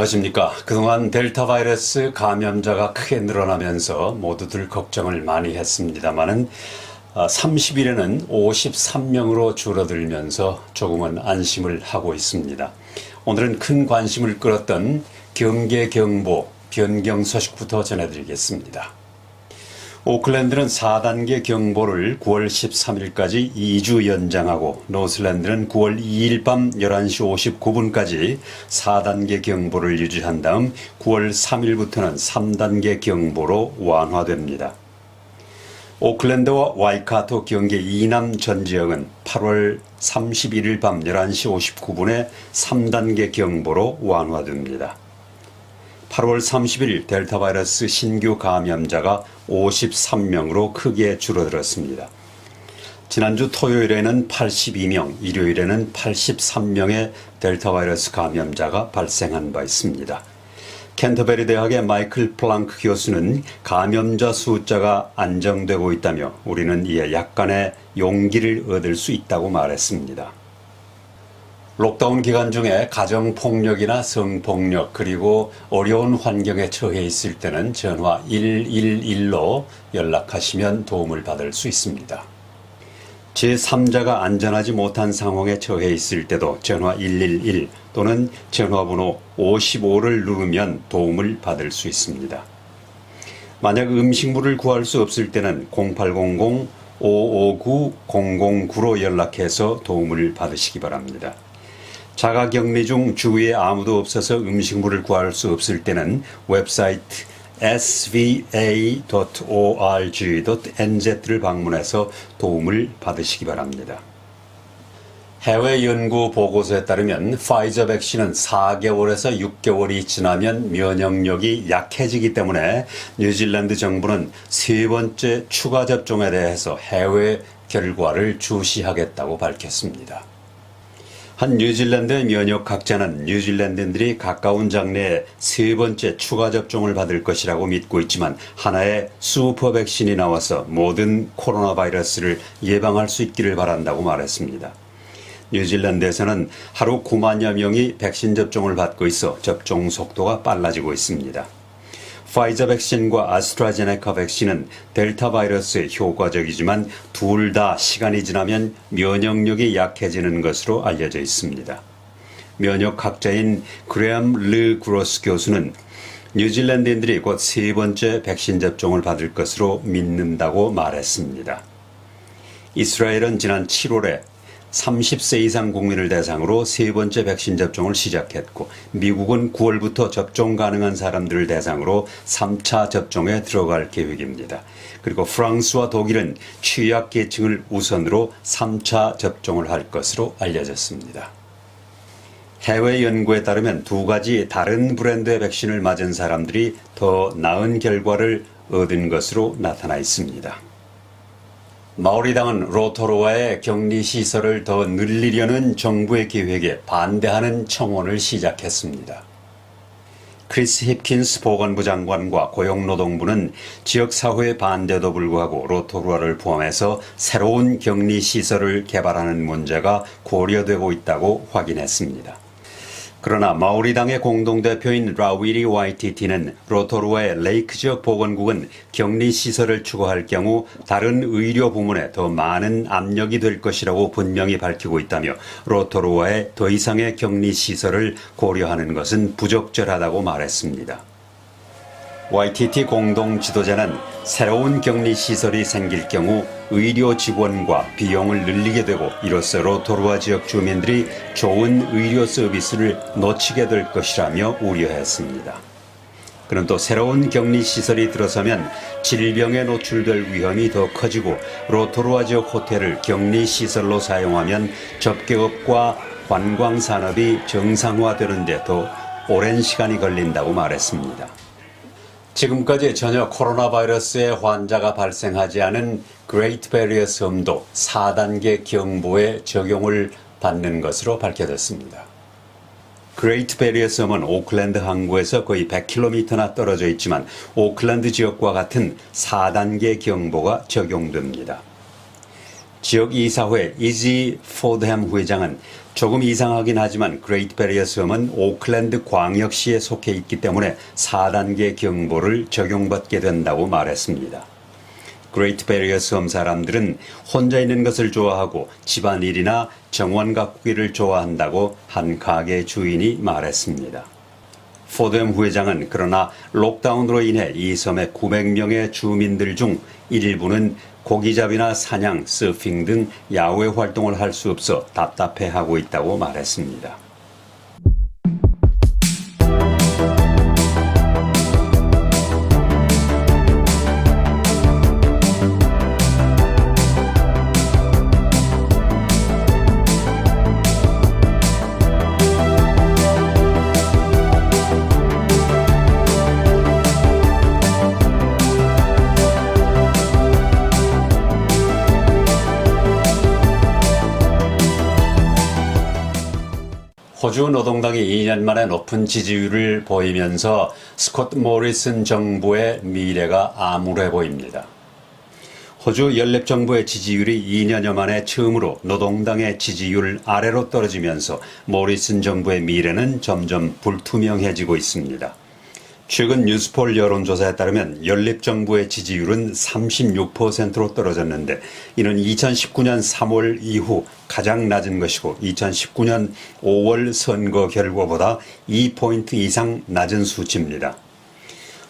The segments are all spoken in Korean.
안녕하십니까. 그동안 델타 바이러스 감염자가 크게 늘어나면서 모두들 걱정을 많이 했습니다만은 30일에는 53명으로 줄어들면서 조금은 안심을 하고 있습니다. 오늘은 큰 관심을 끌었던 경계경보 변경 소식부터 전해드리겠습니다. 오클랜드는 4단계 경보를 9월 13일까지 2주 연장하고 노슬랜드는 9월 2일 밤 11시 59분까지 4단계 경보를 유지한 다음 9월 3일부터는 3단계 경보로 완화됩니다. 오클랜드와 와이카토 경계 이남 전 지역은 8월 31일 밤 11시 59분에 3단계 경보로 완화됩니다. 8월 30일 델타 바이러스 신규 감염자가 53명으로 크게 줄어들었습니다. 지난주 토요일에는 82명, 일요일에는 83명의 델타 바이러스 감염자가 발생한 바 있습니다. 캔터베리 대학의 마이클 플랑크 교수는 감염자 숫자가 안정되고 있다며 우리는 이에 약간의 용기를 얻을 수 있다고 말했습니다. 록다운 기간 중에 가정폭력이나 성폭력 그리고 어려운 환경에 처해 있을 때는 전화 111로 연락하시면 도움을 받을 수 있습니다. 제3자가 안전하지 못한 상황에 처해 있을 때도 전화 111 또는 전화번호 55를 누르면 도움을 받을 수 있습니다. 만약 음식물을 구할 수 없을 때는 0800-559-009로 연락해서 도움을 받으시기 바랍니다. 자가격리 중 주위에 아무도 없어서 음식물을 구할 수 없을 때는 웹사이트 sva.org.nz를 방문해서 도움을 받으시기 바랍니다. 해외 연구 보고서에 따르면 파이저 백신은 4개월에서 6개월이 지나면 면역력이 약해지기 때문에 뉴질랜드 정부는 세 번째 추가 접종에 대해서 해외 결과를 주시하겠다고 밝혔습니다. 한 뉴질랜드의 면역학자는 뉴질랜드인들이 가까운 장래에 세 번째 추가 접종을 받을 것이라고 믿고 있지만 하나의 슈퍼 백신이 나와서 모든 코로나 바이러스를 예방할 수 있기를 바란다고 말했습니다. 뉴질랜드에서는 하루 9만여 명이 백신 접종을 받고 있어 접종 속도가 빨라지고 있습니다. 파이저 백신과 아스트라제네카 백신은 델타 바이러스에 효과적이지만 둘 다 시간이 지나면 면역력이 약해지는 것으로 알려져 있습니다. 면역학자인 그레엄 르 그로스 교수는 뉴질랜드인들이 곧 세 번째 백신 접종을 받을 것으로 믿는다고 말했습니다. 이스라엘은 지난 7월에 30세 이상 국민을 대상으로 세 번째 백신 접종을 시작했고 미국은 9월부터 접종 가능한 사람들을 대상으로 3차 접종에 들어갈 계획입니다. 그리고 프랑스와 독일은 취약계층을 우선으로 3차 접종을 할 것으로 알려졌습니다. 해외 연구에 따르면 두 가지 다른 브랜드의 백신을 맞은 사람들이 더 나은 결과를 얻은 것으로 나타나 있습니다. 마오리당은 로토루아의 격리시설을 더 늘리려는 정부의 계획에 반대하는 청원을 시작했습니다. 크리스 힙킨스 보건부 장관과 고용노동부는 지역사회의 반대도 불구하고 로토루아를 포함해서 새로운 격리시설을 개발하는 문제가 고려되고 있다고 확인했습니다. 그러나 마오리당의 공동대표인 라위리 와이티티는 로토루아의 레이크 지역 보건국은 격리시설을 추구할 경우 다른 의료 부문에 더 많은 압력이 될 것이라고 분명히 밝히고 있다며 로토루아에 더 이상의 격리시설을 고려하는 것은 부적절하다고 말했습니다. YTT 공동 지도자는 새로운 격리시설이 생길 경우 의료 직원과 비용을 늘리게 되고 이로써 로토루아 지역 주민들이 좋은 의료 서비스를 놓치게 될 것이라며 우려했습니다. 그는 또 새로운 격리시설이 들어서면 질병에 노출될 위험이 더 커지고 로토루아 지역 호텔을 격리시설로 사용하면 접객업과 관광산업이 정상화되는 데 더 오랜 시간이 걸린다고 말했습니다. 지금까지 전혀 코로나 바이러스의 환자가 발생하지 않은 그레이트 베리어 섬도 4단계 경보에 적용을 받는 것으로 밝혀졌습니다. 그레이트 베리어 섬은 오클랜드 항구에서 거의 100km나 떨어져 있지만 오클랜드 지역과 같은 4단계 경보가 적용됩니다. 지역 이사회 이지 포드햄 회장은 조금 이상하긴 하지만 그레이트 베리어 섬은 오클랜드 광역시에 속해 있기 때문에 4단계 경보를 적용받게 된다고 말했습니다. 그레이트 베리어 섬 사람들은 혼자 있는 것을 좋아하고 집안일이나 정원 가꾸기를 좋아한다고 한 가게 주인이 말했습니다. 포드햄 회장은 그러나 록다운으로 인해 이 섬의 900명의 주민들 중 일부는 고기잡이나 사냥, 서핑 등 야외 활동을 할 수 없어 답답해하고 있다고 말했습니다. 호주 노동당이 2년 만에 높은 지지율을 보이면서 스콧 모리슨 정부의 미래가 암울해 보입니다. 호주 연립정부의 지지율이 2년여 만에 처음으로 노동당의 지지율 아래로 떨어지면서 모리슨 정부의 미래는 점점 불투명해지고 있습니다. 최근 뉴스폴 여론조사에 따르면 연립정부의 지지율은 36%로 떨어졌는데 이는 2019년 3월 이후 가장 낮은 것이고 2019년 5월 선거 결과보다 2포인트 이상 낮은 수치입니다.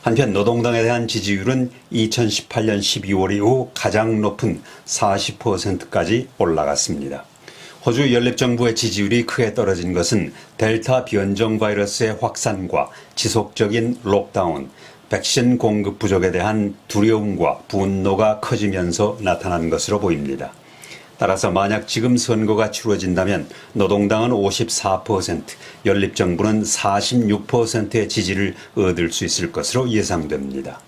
한편 노동당에 대한 지지율은 2018년 12월 이후 가장 높은 40%까지 올라갔습니다. 호주 연립정부의 지지율이 크게 떨어진 것은 델타 변종 바이러스의 확산과 지속적인 록다운, 백신 공급 부족에 대한 두려움과 분노가 커지면서 나타난 것으로 보입니다. 따라서 만약 지금 선거가 치러진다면 노동당은 54%, 연립정부는 46%의 지지를 얻을 수 있을 것으로 예상됩니다.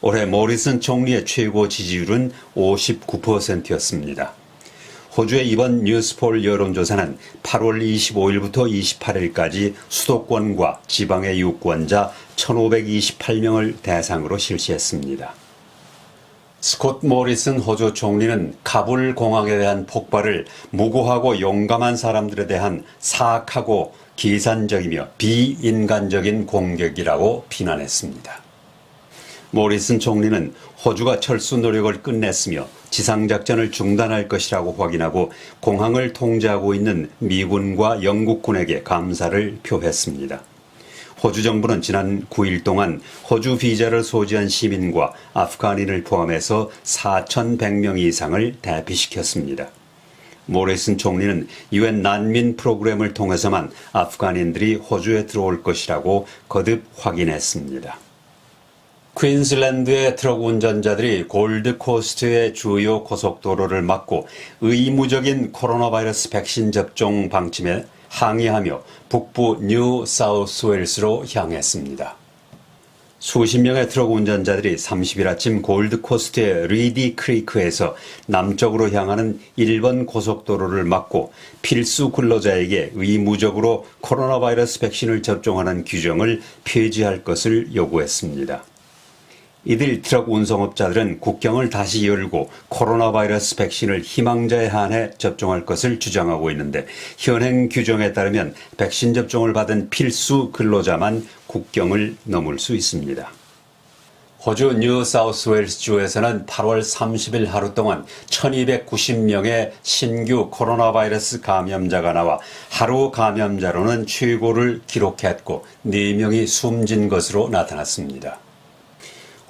올해 모리슨 총리의 최고 지지율은 59%였습니다. 호주의 이번 뉴스폴 여론조사는 8월 25일부터 28일까지 수도권과 지방의 유권자 1,528명을 대상으로 실시했습니다. 스콧 모리슨 호주 총리는 카불 공항에 대한 폭발을 무고하고 용감한 사람들에 대한 사악하고 기산적이며 비인간적인 공격이라고 비난했습니다. 모리슨 총리는 호주가 철수 노력을 끝냈으며 지상작전을 중단할 것이라고 확인하고 공항을 통제하고 있는 미군과 영국군에게 감사를 표했습니다. 호주 정부는 지난 9일 동안 호주 비자를 소지한 시민과 아프가닌을 포함해서 4,100명 이상을 대피시켰습니다. 모리슨 총리는 유엔 난민 프로그램을 통해서만 아프가닌들이 호주에 들어올 것이라고 거듭 확인했습니다. 퀸즐랜드의 트럭 운전자들이 골드코스트의 주요 고속도로를 막고 의무적인 코로나 바이러스 백신 접종 방침에 항의하며 북부 뉴 사우스웨일스로 향했습니다. 수십 명의 트럭 운전자들이 30일 아침 골드코스트의 리디 크리크에서 남쪽으로 향하는 1번 고속도로를 막고 필수 근로자에게 의무적으로 코로나 바이러스 백신을 접종하는 규정을 폐지할 것을 요구했습니다. 이들 트럭 운송업자들은 국경을 다시 열고 코로나 바이러스 백신을 희망자에 한해 접종할 것을 주장하고 있는데 현행 규정에 따르면 백신 접종을 받은 필수 근로자만 국경을 넘을 수 있습니다. 호주 뉴 사우스웨일스 주에서는 8월 30일 하루 동안 1290명의 신규 코로나 바이러스 감염자가 나와 하루 감염자로는 최고를 기록했고 4명이 숨진 것으로 나타났습니다.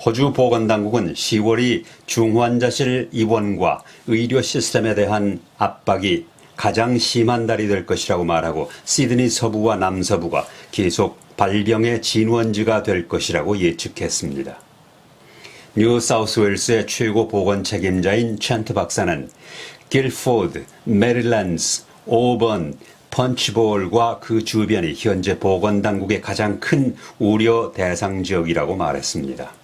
호주 보건당국은 10월이 중환자실 입원과 의료 시스템에 대한 압박이 가장 심한 달이 될 것이라고 말하고 시드니 서부와 남서부가 계속 발병의 진원지가 될 것이라고 예측했습니다. 뉴 사우스웨일스의 최고 보건 책임자인 챈트 박사는 길포드, 메릴랜드, 오번, 펀치볼과 그 주변이 현재 보건당국의 가장 큰 우려 대상 지역이라고 말했습니다.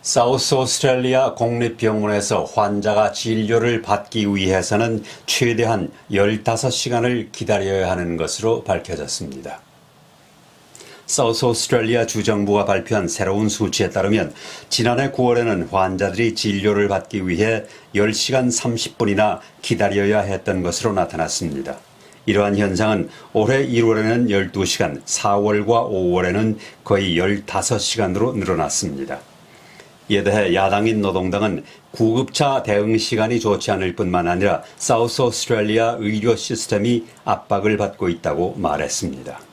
사우스 오스트레일리아 공립병원에서 환자가 진료를 받기 위해서는 최대한 15시간을 기다려야 하는 것으로 밝혀졌습니다. 사우스 오스트레일리아 주정부가 발표한 새로운 수치에 따르면 지난해 9월에는 환자들이 진료를 받기 위해 10시간 30분이나 기다려야 했던 것으로 나타났습니다. 이러한 현상은 올해 1월에는 12시간, 4월과 5월에는 거의 15시간으로 늘어났습니다. 이에 대해 야당인 노동당은 구급차 대응 시간이 좋지 않을 뿐만 아니라 사우스 오스트레일리아 의료 시스템이 압박을 받고 있다고 말했습니다.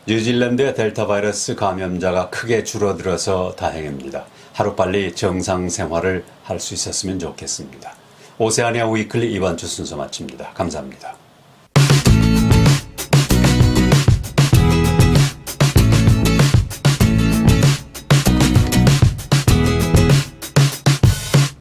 뉴질랜드의 델타 바이러스 감염자가 크게 줄어들어서 다행입니다. 하루빨리 정상 생활을 할 수 있었으면 좋겠습니다. 오세아니아 위클리 이번 주 순서 마칩니다. 감사합니다.